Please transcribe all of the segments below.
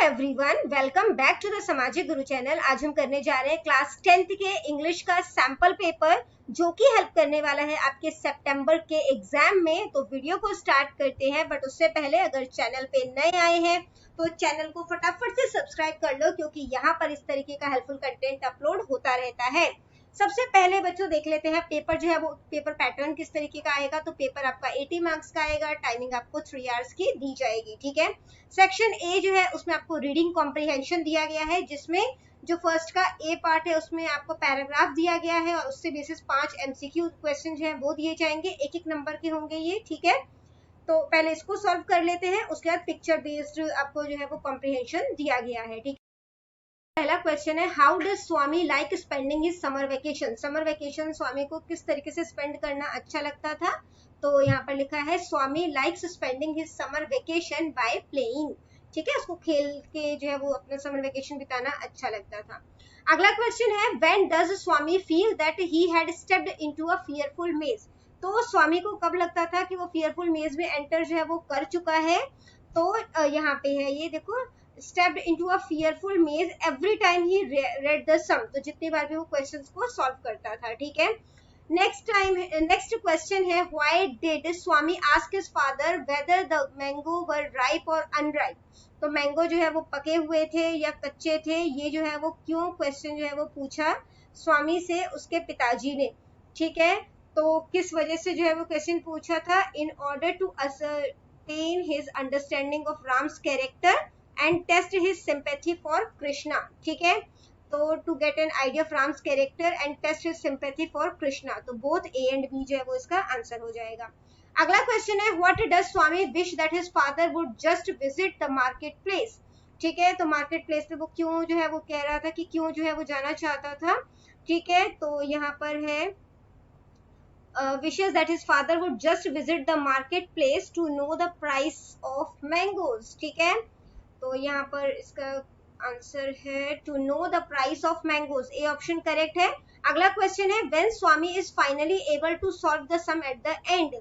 Everyone, welcome back to the Samajik Guru channel. आज हम करने जा रहे हैं क्लास 10th के इंग्लिश का सैंपल पेपर, जो कि हेल्प करने वाला है आपके सितंबर के एग्जाम में। तो वीडियो को स्टार्ट करते हैं, बट उससे पहले अगर चैनल पे नए आए हैं तो चैनल को फटाफट से सब्सक्राइब कर लो, क्योंकि यहाँ पर इस तरीके का हेल्पफुल कंटेंट अपलोड होता रहता है। सबसे पहले बच्चों देख लेते हैं पेपर जो है वो पेपर पैटर्न किस तरीके का आएगा। तो पेपर आपका 80 मार्क्स का आएगा, टाइमिंग आपको 3 आवर्स की दी जाएगी। ठीक है, सेक्शन ए जो है उसमें आपको रीडिंग कॉम्प्रिहेंशन दिया गया है, जिसमें जो फर्स्ट का ए पार्ट है उसमें आपको पैराग्राफ दिया गया है और उससे बेसिस 5 एमसीक्यू क्वेश्चन जो है वो दिए जाएंगे, एक एक नंबर के होंगे ये। ठीक है, तो पहले इसको सॉल्व कर लेते हैं, उसके बाद पिक्चर बेस्ड आपको जो है वो कॉम्प्रिहेंशन दिया गया है। ठीक, पहला क्वेश्चन है, how does Swami like spending his summer vacation. Summer vacation Swami को किस तरीके से स्पेंड करना अच्छा लगता था। तो यहाँ पर लिखा है Swami likes spending his summer vacation by playing. ठीक है, उसको खेल के जो है वो अपना समर वेकेशन बिताना अच्छा लगता था। अगला क्वेश्चन है, when does Swami feel that he had stepped into a fearful मेज। तो स्वामी को कब लगता था कि वो फियरफुल मेज में एंटर जो है वो कर चुका है। तो यहाँ पे है ये देखो, stepped into a fearful maze every time he read the sum। तो जितनी बार भी वो क्वेश्चंस को सॉल्व करता था। ठीक है, नेक्स्ट क्वेश्चन है, why did Swami ask his father whether the mango were ripe or unripe। तो मैंगो जो है वो पके हुए थे या कच्चे थे, ये जो है वो क्यों क्वेश्चन जो है वो पूछा स्वामी से उसके पिताजी ने। ठीक है, तो किस वजह से जो है वो क्वेश्चन पूछा था, in order to ascertain his understanding of Ram's character and test his sympathy for Krishna। ठीक है, तो to get an idea of Ram's character and test his sympathy for Krishna। तो both A and B जो है वो इसका answer हो जाएगा। अगला क्वेश्चन है, what does Swami wish that his father would just visit the market place। ठीक है, तो मार्केट प्लेस पे वो क्यों जो है वो कह रहा था कि क्यों जो है वो जाना चाहता था। ठीक है, तो यहाँ पर है wishes that his father would just visit the marketplace to know the price of mangoes। ठीक है, तो यहाँ पर इसका आंसर है to know the price of mangoes, A option correct है। अगला क्वेश्चन है, when Swami is finally able to solve the sum at the end.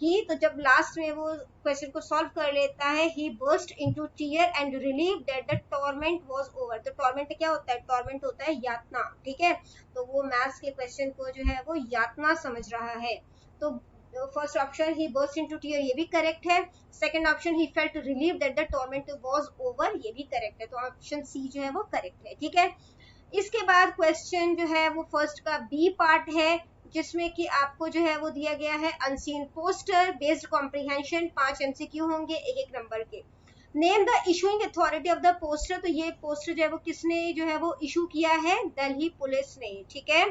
He, तो जब लास्ट में वो क्वेश्चन को सॉल्व कर लेता है, he burst into tear and relieve that the torment was over. तो टॉर्मेंट क्या होता है, टॉर्मेंट होता है यातना। ठीक है, तो वो मैथ्स के क्वेश्चन को जो है वो यातना समझ रहा है। तो फर्स्ट ऑप्शन ही बर्स्ट इनटू टीयर, ये भी करेक्ट है। Second option he felt relieve that the torment was over, ये भी करेक्ट है। तो ऑप्शन सी जो है वो करेक्ट है। ठीक है, इसके बाद क्वेश्चन जो है वो फर्स्ट का बी पार्ट है, जिसमें कि आपको जो है वो दिया गया है unseen poster based comprehension, 5 MCQ होंगे एक एक नंबर के। Name the issuing authority of the poster. तो ये पोस्टर जो है वो किसने जो है वो इशू किया है, दिल्ली पुलिस ने। ठीक है,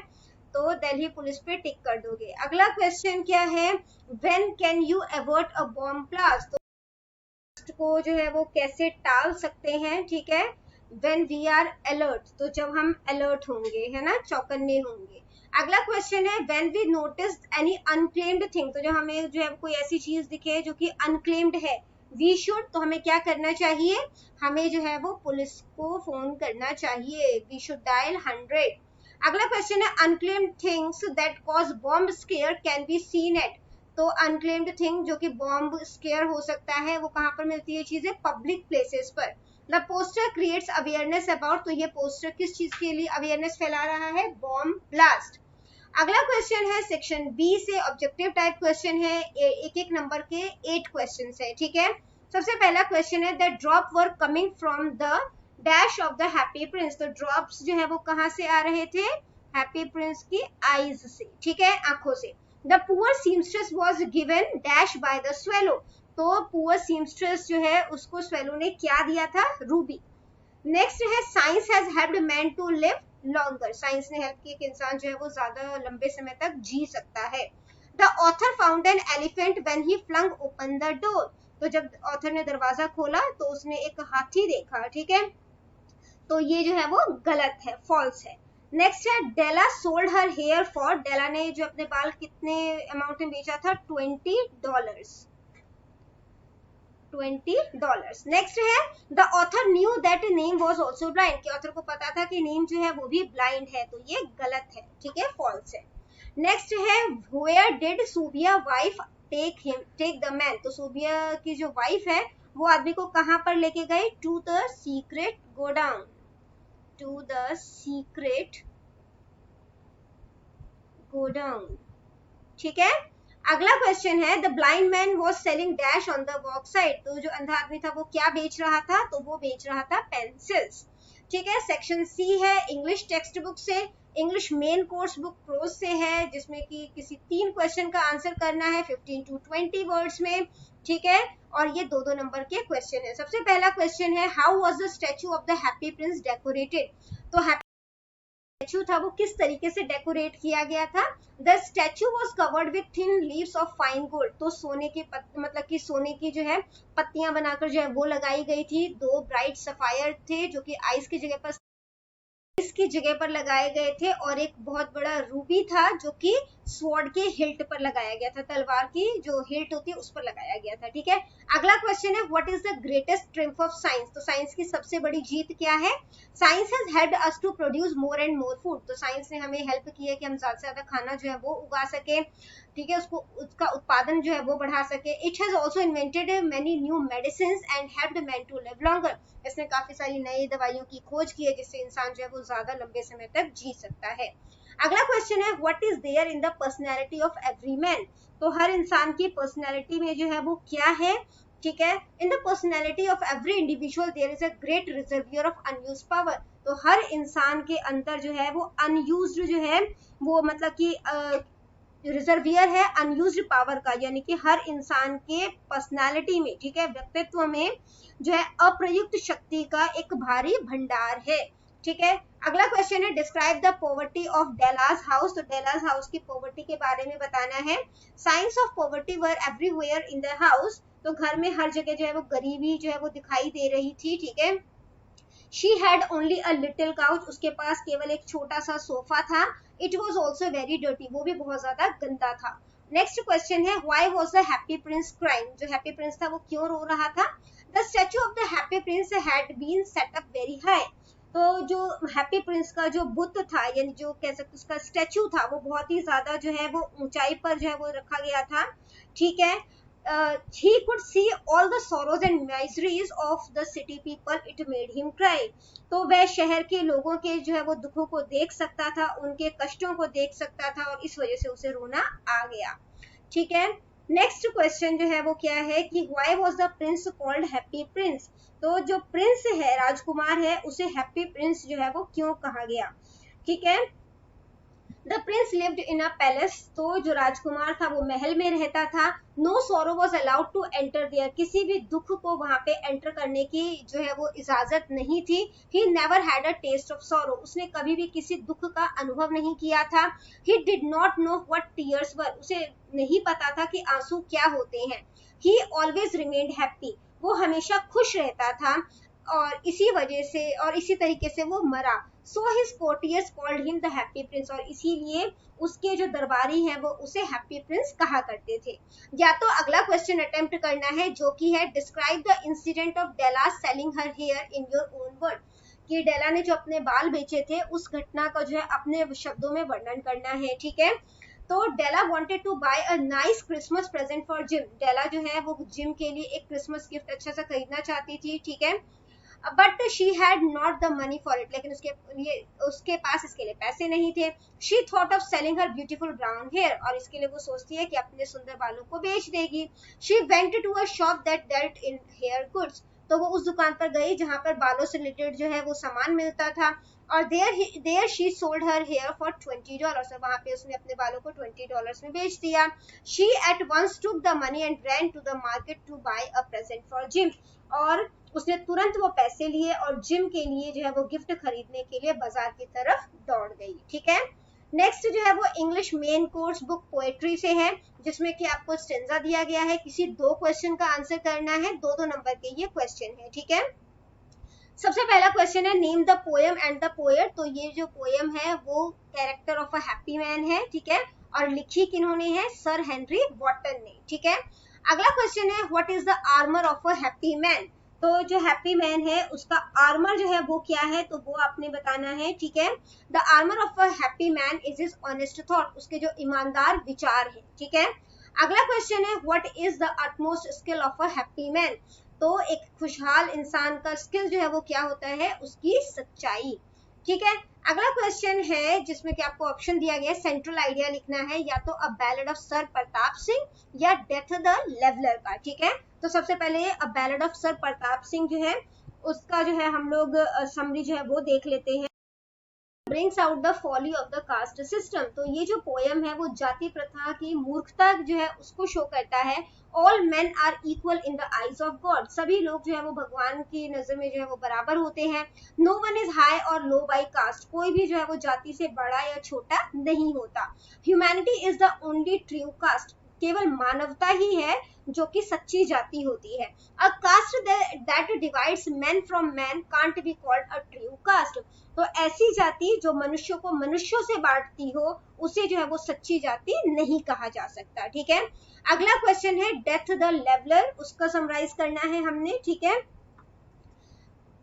तो दिल्ली पुलिस पे टिक कर दोगे। अगला क्वेश्चन क्या है, when can you avoid a bomb blast. तो को जो है वो कैसे टाल सकते हैं। ठीक है, व्हेन वी आर अलर्ट, तो जब हम अलर्ट होंगे, है ना, चौकन्ने होंगे। अगला क्वेश्चन है, when we notice any unclaimed thing. तो जब हमें जो है कोई ऐसी चीज दिखे जो कि अनक्लेम्ड है, वी शुड, तो हमें क्या करना चाहिए, हमें जो है वो पुलिस को फोन करना चाहिए, वी शुड डायल 100। अगला क्वेश्चन है, unclaimed things that cause bomb scare can be seen at. तो अनक्लेम्ड थिंग जो कि बॉम्ब स्केयर हो सकता है, वो कहाँ पर मिलती है चीजें, पब्लिक प्लेसेस पर। The poster creates awareness about. तो ये पोस्टर किस चीज के लिए अवेयरनेस फैला रहा है, बॉम्ब ब्लास्ट। अगला क्वेश्चन है सेक्शन बी से, ऑब्जेक्टिव टाइप क्वेश्चन है, एक एक नंबर के 8 क्वेश्चन है। ठीक है, सबसे पहला क्वेश्चन है, the drop were coming from the dash of the happy Prince. तो ड्रॉप्स जो है वो कहाँ से आ रहे थे, हैप्पी प्रिंस की आईज से। ठीक है, आंखों से। The poor seamstress was given dash by the swallow. तो पुअर सीमस्ट्रेस जो है उसको स्वेलो ने क्या दिया था, रूबी। नेक्स्ट है, science has helped man to live longer. Science ने हेल्प की कि इंसान जो है वो ज्यादा लंबे समय तक जी सकता है। The author found an elephant when he flung open the door. तो जब ऑथर ने दरवाजा खोला तो उसने एक हाथी देखा। ठीक है, तो ये जो है वो गलत है, फॉल्स है। नेक्स्ट है, डेला सोल्ड हर हेयर फॉर। डेला ने जो अपने बाल कितने अमाउंट में बेचा था, $20। $20। नेक्स्ट है, the author knew that name was also blind. कि ऑथर को पता था कि नेम जो है वो भी ब्लाइंड है, तो ये गलत है। ठीक है, फॉल्स है। नेक्स्ट है, where did Subiya wife take the man. तो सूबिया की जो वाइफ है वो आदमी को कहाँ पर लेके गए? To the secret godown, to the secret godown. ठीक है, अगला क्वेश्चन है the blind man was selling dash on the walk side. तो जो अंधा आदमी था वो क्या बेच रहा था? तो वो बेच रहा था पेंसिल्स। ठीक है, सेक्शन सी है इंग्लिश टेक्स्ट बुक से, English main course book prose से है, जिसमें कि किसी 3 क्वेश्चन का आंसर करना है 15 to 20 वर्ड्स में। ठीक है, और ये 2-2 नंबर के क्वेश्चन है। सबसे पहला क्वेश्चन है how was the statue of the happy Prince decorated. तो स्टैचू था वो किस तरीके से डेकोरेट किया गया था? The statue was covered with thin leaves of fine gold. तो सोने की मतलब कि सोने की जो है पत्तियां बनाकर जो है वो लगाई गई थी। 2 ब्राइट सफायर थे जो कि आइस की जगह पर इसकी जगह पर लगाए गए थे, और एक बहुत बड़ा रूबी था जो कि स्वॉर्ड के हिल्ट पर लगाया गया था, तलवार की जो हिल्ट होती है उस पर लगाया गया था। ठीक है, अगला क्वेश्चन है what is the greatest triumph of science. तो साइंस की सबसे बड़ी जीत क्या है? Science has helped us to produce more and more food. तो साइंस ने हमें हेल्प की है कि हम ज्यादा से ज्यादा खाना जो है वो उगा सके। ठीक है, उसको उसका उत्पादन जो है वो बढ़ा सके। It has also invented many new medicine and helped man to live longer. इसने काफी सारी नई दवाइयों की खोज की है जिससे इंसान जो है वो ज्यादा लंबे समय तक जी सकता है। अगला क्वेश्चन है what is there in the personality of every man. तो हर इंसान की पर्सनैलिटी में जो है वो क्या है? ठीक है, in the personality of every individual there is a great reservoir of unused power. तो हर इंसान के अंदर जो है वो अनयूज्ड जो है वो मतलब कि रिजर्वियर है अनयूज्ड पावर का, यानी कि हर इंसान के पर्सनालिटी में, ठीक है, व्यक्तित्व में जो है अप्रयुक्त शक्ति का एक भारी भंडार है। ठीक है, अगला क्वेश्चन है describe the poverty of Dallas house. तो डेलास हाउस की पॉवर्टी के बारे में बताना है। Science of poverty were everywhere in the house. तो घर में हर जगह जो है वो गरीबी जो है वो दिखाई दे रही थी। ठीक है, she had only a little couch. उसके पास केवल एक छोटा सा सोफा था। It was also very dirty. वो भी बहुत ज्यादा गंदा था। नेक्स्ट क्वेश्चन है why was the happy prince crying. जो हैप्पी प्रिंस था वो क्यों रो रहा था? The statue of the happy prince had been set up very high. तो जो हैप्पी प्रिंस का जो बुत था, यानी जो कह सकते उसका स्टैचू था, वो बहुत ही ज्यादा जो है वो ऊंचाई पर जो है वो रखा गया था। ठीक है, he could see all the sorrows and miseries of the city people. It made him cry. तो वह शहर के लोगों के जो है वो दुखों को देख सकता था, उनके कष्टों को देख सकता था, और इस वजह से उसे रोना आ गया। ठीक है, नेक्स्ट क्वेश्चन जो है वो क्या है कि why was the prince called happy prince। तो जो प्रिंस है, राजकुमार है, उसे हैप्पी प्रिंस जो है वो क्यों कहा गया? ठीक है, the prince lived in a palace. तो जो राजकुमार था वो महल में रहता था। No sorrow was allowed to enter there. किसी भी दुख को वहां पे एंटर करने की जो है वो इजाजत नहीं थी। He never had a taste of sorrow. उसने कभी भी किसी दुख का अनुभव नहीं किया था। He did not know what tears were. उसे नहीं पता था कि आंसू क्या होते हैं। He always remained happy. वो हमेशा खुश रहता था, और इसी वजह से और इसी तरीके से वो मरा। So his courtiers called him the happy Prince. और इसीलिए उसके जो दरबारी हैं वो उसे हैप्पी प्रिंस कहा करते थे। या तो अगला क्वेश्चन अटेम्प्ट करना है जो कि है describe the incident of Della selling her hair in your own word. कि डेला ने जो अपने बाल बेचे थे उस घटना का जो है अपने शब्दों में वर्णन करना है। ठीक है, तो Della wanted to buy a nice Christmas present for Jim. Della जो है वो जिम के लिए एक क्रिसमस गिफ्ट अच्छा सा खरीदना चाहती थी। ठीक है, but she had not the money for it. लेकिन उसके पास इसके लिए पैसे नहीं थे। She thought of selling her beautiful brown hair. और इसके लिए वो सोचती है कि अपने सुंदर बालों को बेच देगी। She went to a shop that dealt in hair goods. तो वो उस दुकान पर गई जहां पर बालों से रिलेटेड जो है वो सामान मिलता था, और there she sold her hair for $20। वहां पे उसने अपने बालों को $20 में बेच दिया। She at once took the money and ran to the market to buy a present for Jim. और उसने तुरंत वो पैसे लिए और जिम के लिए जो है वो गिफ्ट खरीदने के लिए बाजार की तरफ दौड़ गई। ठीक है, नेक्स्ट जो है वो English main course book poetry से है, जिसमें कि आपको स्टेंजा दिया गया है। किसी 2 क्वेश्चन का आंसर करना है। 2-2 नंबर के ये क्वेश्चन है। ठीक है, सबसे पहला क्वेश्चन है name the poem and the poet. तो ये जो पोएम है वो character of a happy man है। ठीक है, और लिखी किन्होंने है? सर हेनरी वॉटन ने। ठीक है, अगला क्वेश्चन है what is the armour of a happy man. तो जो हैप्पी मैन है उसका आर्मर जो है वो क्या है? तो वो आपने बताना है। ठीक है, the armour of a happy man is his honest thought. उसके जो ईमानदार विचार है। ठीक है, अगला क्वेश्चन है what is the utmost skill of a happy man. तो एक खुशहाल इंसान का स्किल जो है वो क्या होता है, उसकी सच्चाई। ठीक है, अगला क्वेश्चन है जिसमें कि आपको ऑप्शन दिया गया है, सेंट्रल आइडिया लिखना है, या तो a ballad of Sir Pratap Singh या डेथ द लेवलर का। ठीक है, तो सबसे पहले a ballad of Sir Pratap Singh जो है उसका जो है हम लोग समरी जो है वो देख लेते हैं। Brings out the folly of the caste system, तो ये जो पोयम है वो जाति प्रथा की मूर्खता जो है उसको शो करता है। All men are equal in the eyes of God, सभी लोग जो है वो भगवान की नजर में जो है वो बराबर होते हैं। नो वन इज हाई और लो बाई कास्ट, कोई भी जो है वो जाति से बड़ा या छोटा नहीं होता। Humanity is the only true caste, केवल मानवता ही है जो कि सच्ची जाति होती है। A caste that divides man from man can't be called a true caste, तो ऐसी जाति जो मनुष्यों को मनुष्यों से बांटती हो उसे जो है वो सच्ची जाति नहीं कहा जा सकता। ठीक है, अगला क्वेश्चन है डेथ द लेवलर, उसका समराइज करना है हमने। ठीक है,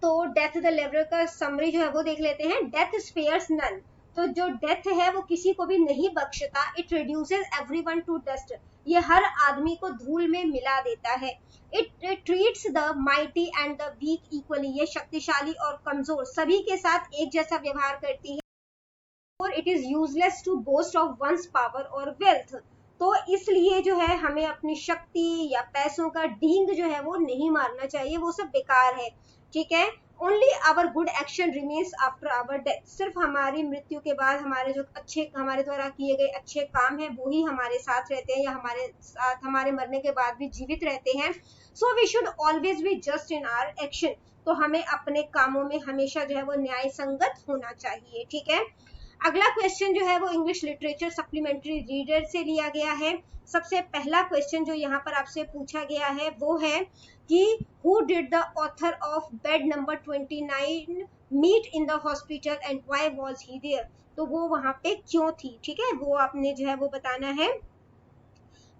तो डेथ द लेवलर का समरी जो है वो देख लेते हैं। डेथ स्पेयर्स नन, तो जो डेथ है वो किसी को भी नहीं बख्शता। It reduces everyone to dust, ये हर आदमी को धूल में मिला देता है। It treats the mighty and the weak equally, ये शक्तिशाली और कमजोर सभी के साथ एक जैसा व्यवहार करती है। और it is useless to boast of one's power और वेल्थ, तो इसलिए जो है हमें अपनी शक्ति या पैसों का ढींग जो है वो नहीं मारना चाहिए, वो सब बेकार है। ठीक है, only our good action remains after our death, सिर्फ हमारी मृत्यु के बाद हमारे जो अच्छे हमारे द्वारा किए गए अच्छे काम है वो ही हमारे साथ रहते हैं, या हमारे साथ हमारे मरने के बाद भी जीवित रहते हैं। So we should always be just in our action, तो हमें अपने कामों में हमेशा जो है वो न्याय संगत होना चाहिए। ठीक है, अगला क्वेश्चन जो है वो इंग्लिश लिटरेचर सप्लीमेंट्री रीडर से लिया गया है। सबसे पहला क्वेश्चन जो यहाँ पर आपसे पूछा गया है वो है कि who did the author of bed number 29 meet in the hospital and why was he there, तो वो वहां पे क्यों थी। ठीक है, वो आपने जो है वो बताना है।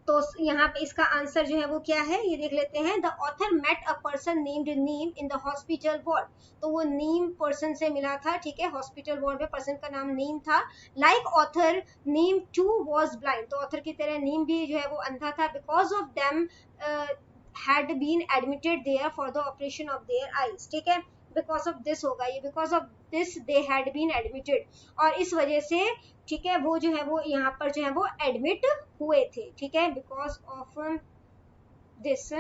तो यहाँ पे इसका आंसर जो है वो क्या है ये देख लेते हैं। The author met a person named Neem in the hospital ward, तो वो नीम पर्सन से मिला था। ठीक है, हॉस्पिटल वार्ड में पर्सन का नाम नीम था। Like author Neem too was blind, तो ऑथर की तरह नीम भी जो है वो अंधा था। Because of them had been admitted there for the operation of their eyes। ठीक है, बिकॉज ऑफ दिस होगा ये, because of this they had been admitted, और इस वजह से ठीक है वो जो है वो यहाँ पर जो है वो एडमिट हुए थे। ठीक है, because of this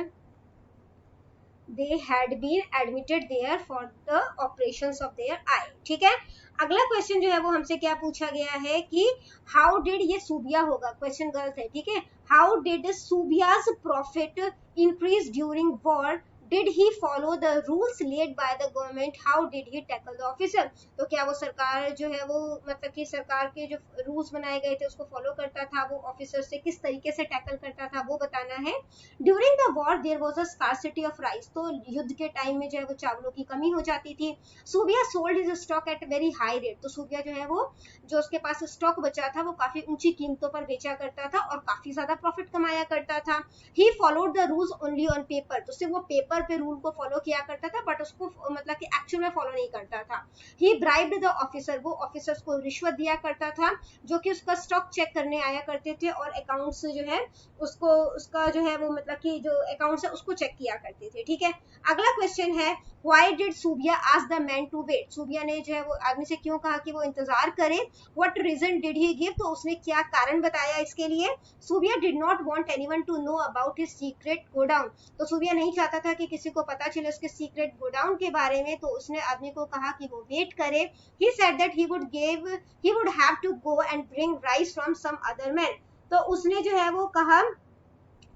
they had been admitted there for the operations of their eye। ठीक है, अगला क्वेश्चन जो है वो हमसे क्या पूछा गया है कि हाउ डिड, ये सूबिया होगा, क्वेश्चन गलत है। ठीक है, how did Subbiah's profit increase during war, did he follow the rules laid by the government, how did he tackle the officer, तो क्या वो सरकार जो है वो मतलब कि सरकार के जो रूल्स बनाए गए थे उसको फॉलो करता था, वो ऑफिसर से किस तरीके से टैकल करता था वो बताना है। During the war there was a scarcity of rice, तो युद्ध के टाइम में जो है वो चावलों की कमी हो जाती थी। Subbiah sold his stock at very high rate, तो सूबिया जो है वो जो उसके पास स्टॉक बचा था वो काफी ऊंची कीमतों पर बेचा करता था और काफी ज्यादा प्रॉफिट कमाया करता था। He followed the rules only on paper, तो सिर्फ वो पेपर पे रूल को फॉलो किया करता था बट उसको मतलब कि एक्चुअल में फॉलो नहीं करता था। ही ब्राइब्ड द ऑफिसर, वो ऑफिसर्स को रिश्वत दिया करता था जो कि उसका स्टॉक चेक करने आया करते थे और अकाउंट्स जो है उसको उसका जो है वो मतलब कि जो अकाउंट्स है उसको चेक किया करते थे। ठीक है, अगला क्वेश्चन है why did Subbiah ask the man to wait, Subbiah ने जो है वो आदमी से क्यों कहा कि वो इंतजार करे। What reason did he give, तो उसने क्या कारण बताया इसके लिए। Subbiah did not want anyone to know about his secret godown, तो सूबिया नहीं चाहता था कि किसी को पता चले उसके सीक्रेट गोडाउन के बारे में, तो उसने आदमी को कहा कि वो वेट करे। He said that he would have to go and bring rice from some other man, तो उसने जो है वो कहा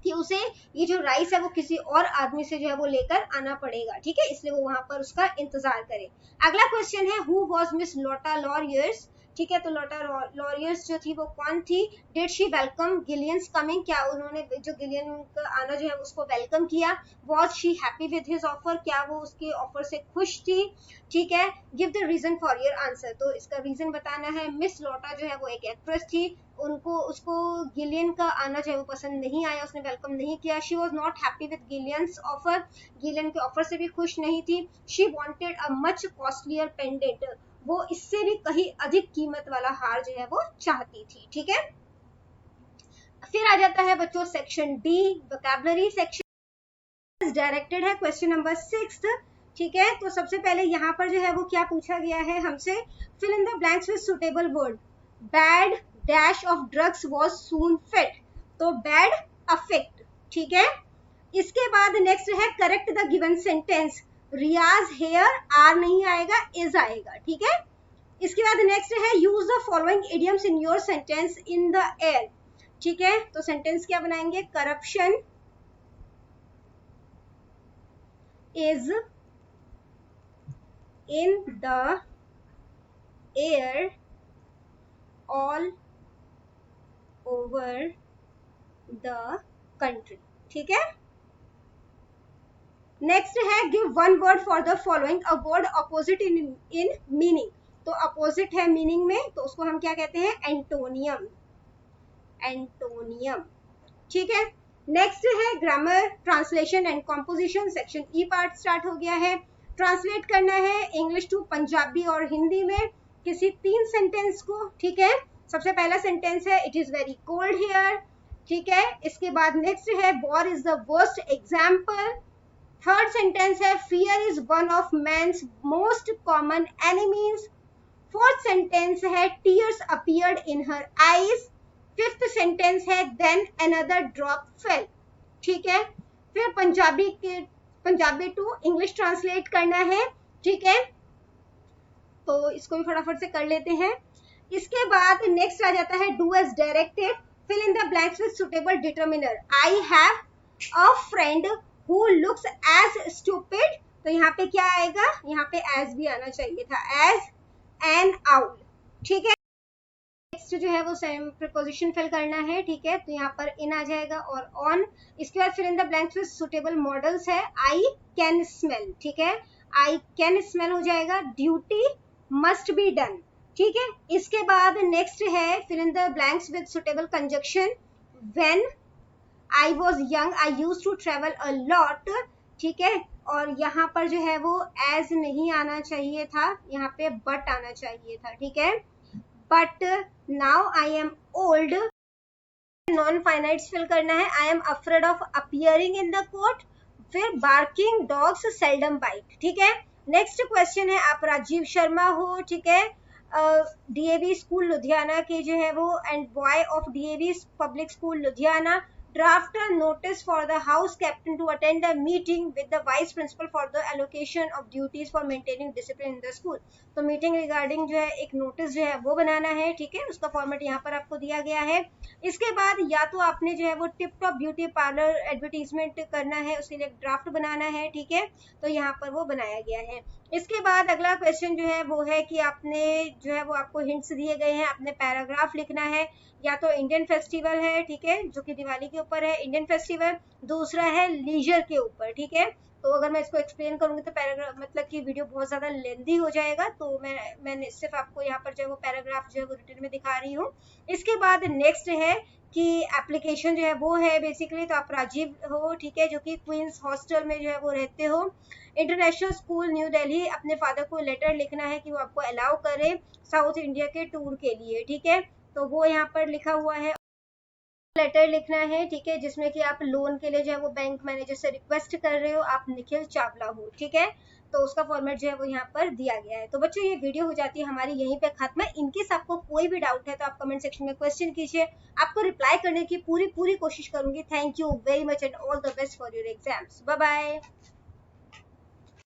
कि उसे ये जो राइस है वो किसी और आदमी से जो है वो लेकर आना पड़ेगा। ठीक है, इसलिए वो वहां पर उसका इंतजार करे। अगला क्वेश्चन है हु वाज मिस लोटा लॉरियर्स, ठीक है, तो लोटा लॉरियर्स जो थी वो कौन थी। डिड शी वेलकम गिलियंस कमिंग, क्या उन्होंने जो गिलियन का आना जो है उसको वेलकम किया। Was she happy with his offer, क्या वो उसके ऑफर से खुश थी। ठीक है, give the reason for your answer, तो इसका रीजन बताना है। मिस लोटा जो है वो एक एक्ट्रेस थी, उनको उसको गिलियन का आना जो है वो पसंद नहीं आया, उसने वेलकम नहीं किया। She was not happy with Gillian's offer, Gillian के ऑफर से भी खुश नहीं थी। She wanted a much costlier pendant, वो इससे भी कहीं अधिक कीमत वाला हार जो है वो चाहती थी। ठीक है, फिर आ जाता है बच्चों section D, vocabulary section. Directed है क्वेश्चन नंबर 6। ठीक है, तो सबसे पहले यहाँ पर जो है वो क्या पूछा गया है हमसे, fill in the blanks with suitable word. Bad dash of drugs was soon fed, तो बैड अफेक्ट। ठीक है, इसके बाद नेक्स्ट है correct the given sentence. Riyaz here are नहीं आएगा, इज आएगा। ठीक है, इसके बाद नेक्स्ट है use the following idioms in your sentence in the air. ठीक है, तो सेंटेंस क्या बनाएंगे, corruption is in the air all over the country। ठीक है, नेक्स्ट है give one word for the following, a word opposite in meaning. तो opposite है मीनिंग में, तो उसको हम क्या कहते हैं, एंटोनियम। एंटोनियम। ठीक है, नेक्स्ट है grammar, translation and composition. Section E part start हो गया है। ट्रांसलेट करना है इंग्लिश टू पंजाबी और हिंदी में किसी 3 सेंटेंस को। ठीक है, सबसे पहला सेंटेंस है it is very cold here. ठीक है, इसके बाद नेक्स्ट है war is the worst example. Third sentence है fear is one of man's most common enemies. Fourth sentence है tears appeared in her eyes. Fifth sentence है then another drop fell. ठीक है, फिर पंजाबी टू इंग्लिश ट्रांसलेट करना है। ठीक है, तो इसको भी फटाफट से कर लेते हैं। इसके बाद नेक्स्ट आ जाता है do as directed, fill in the blanks with suitable determiner. I have a friend who looks as stupid, तो यहाँ पे क्या आएगा, यहाँ पे एज भी आना चाहिए था, एज एन आउल। ठीक है, नेक्स्ट जो है वो सेम प्रीपोजिशन फिल करना है। ठीक है, तो यहाँ पर इन आ जाएगा और ऑन। इसके बाद fill in the blanks with suitable modals है, आई कैन स्मेल। ठीक है, आई कैन स्मेल हो जाएगा, ड्यूटी मस्ट बी डन। ठीक है, इसके बाद नेक्स्ट है fill in the blanks with suitable conjunction. When I was young I used to travel a lot. ठीक है, और यहाँ पर जो है वो एज नहीं आना चाहिए था, यहाँ पे बट आना चाहिए था। ठीक है, but now I am old. Non finites fill करना है, I am afraid of appearing in the court. फिर बार्किंग डॉग्स सेल्डम बाइट। ठीक है, नेक्स्ट क्वेश्चन है आप राजीव शर्मा हो। ठीक है, डीएवी स्कूल लुधियाना के जो है वो and boy of DAV public school Ludhiana. Draft a notice for the house captain to attend a meeting with the vice principal for the allocation of duties for maintaining discipline in the school। तो meeting regarding जो है एक notice जो है वो बनाना है। ठीक है, उसका फॉर्मेट यहाँ पर आपको दिया गया है। इसके बाद या तो आपने जो है वो tip top beauty parlour advertisement करना है, उसके लिए ड्राफ्ट बनाना है। ठीक है, तो यहाँ पर वो बनाया गया है। इसके बाद अगला क्वेश्चन जो है वो है कि आपने जो है वो आपको हिंट्स दिए गए हैं, आपने पैराग्राफ लिखना है। या तो इंडियन फेस्टिवल है, ठीक है, जो कि दिवाली के ऊपर है, इंडियन फेस्टिवल। दूसरा है लीजर के ऊपर। ठीक है, तो अगर मैं इसको एक्सप्लेन करूंगी तो पैराग्राफ मतलब कि वीडियो बहुत ज्यादा लेंदी हो जाएगा, तो मैंने सिर्फ आपको यहाँ पर जो है वो पैराग्राफ जो है वो रिटन में दिखा रही हूँ। इसके बाद नेक्स्ट है कि एप्लीकेशन जो है वो है बेसिकली, तो आप राजीव हो। ठीक है, जो कि क्वींस हॉस्टल में जो है वो रहते हो, इंटरनेशनल स्कूल न्यू दिल्ली। अपने फादर को लेटर लिखना है कि वो आपको अलाउ करे साउथ इंडिया के टूर के लिए। ठीक है, तो वो यहाँ पर लिखा हुआ है। लेटर लिखना है, ठीक है, जिसमें कि आप लोन के लिए जो है वो बैंक मैनेजर से रिक्वेस्ट कर रहे हो, आप निखिल चावला हो। ठीक है, तो उसका फॉर्मेट जो है वो यहाँ पर दिया गया है। तो बच्चों ये वीडियो हो जाती है हमारी यहीं पे खत्म। इनकेस आपको कोई भी डाउट है तो आप कमेंट सेक्शन में क्वेश्चन कीजिए, आपको रिप्लाई करने की पूरी कोशिश करूंगी। Thank you very much and all the best for your exams. Bye bye.